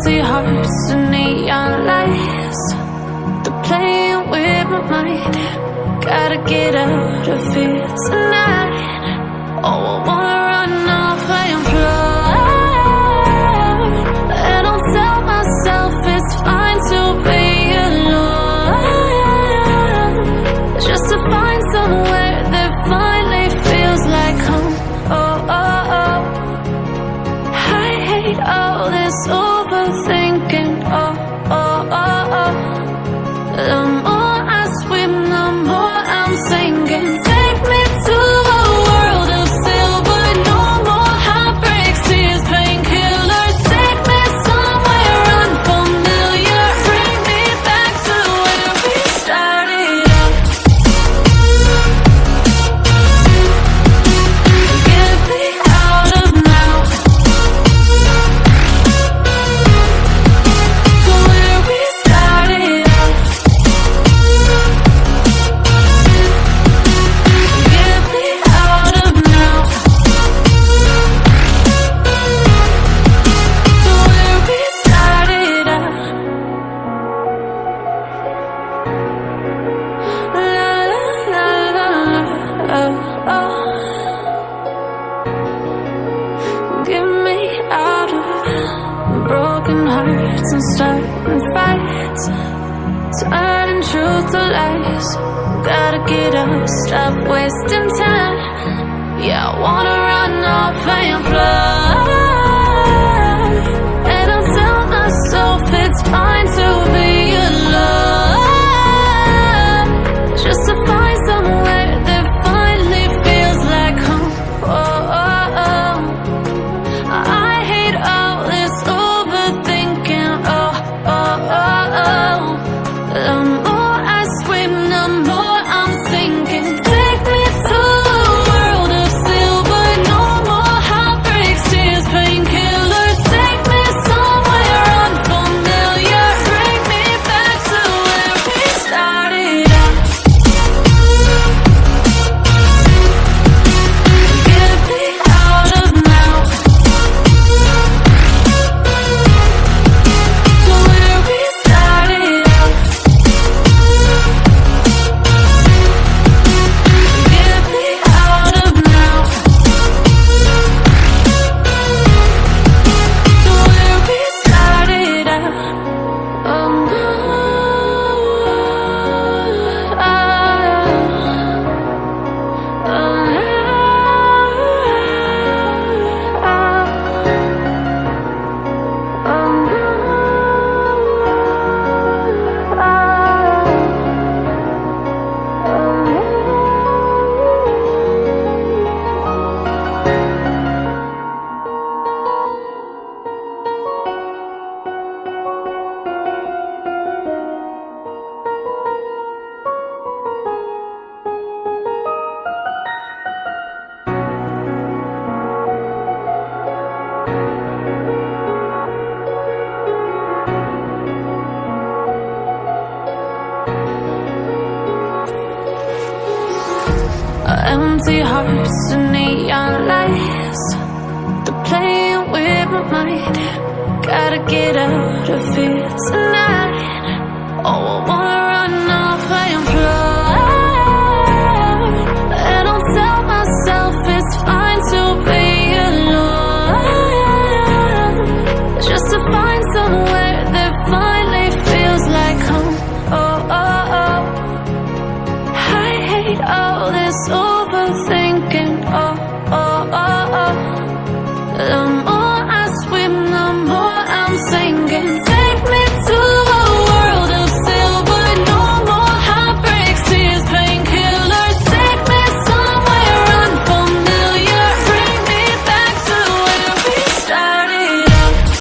Empty hearts and neon lights, they're playing with my mind. Gotta get out of here tonight. Oh, I wanna run off and fly, and I'll tell myself it's fine to be alone, just to find somewhere that finally feels like home. Oh, oh, oh, I hate all this overthinking. Oh, oh, oh, oh, the more I swim, the more I'm sinking. Take me to a world of silver, no more heartbreaks, tears, painkillers. Take me somewhere unfamiliar, bring me back to where we started out. Get me out of now, to where we started out. Get me out of now, to where we started out. La la la la, oh, oh. Get me out of broken hearts and starting fights, turning truth to lies. Gotta get up, stop wasting time. Yeah, I wanna run off and fly, and I'll tell myself it's fine to be alone, just to find somewhere that finally feels like home. Oh, oh, oh, I hate all this overthinking. Oh, oh, oh, oh, the more I swim, the more I'm sinking. Take me to a world of silver, no more heartbreaks, tears, painkillers. Take me somewhere unfamiliar, bring me back to where we started out. Get me out of now, to where we started out. Get me out of now, to where we started out. Oh, no. Empty hearts and neon lights, they're playing with my mind. Gotta get out of here tonight. Oh, I wanna run off and fly, and I'll tell myself it's fine to be alone, just to find somewhere that finally feels like home. Oh, oh, oh, I hate all this overthinking.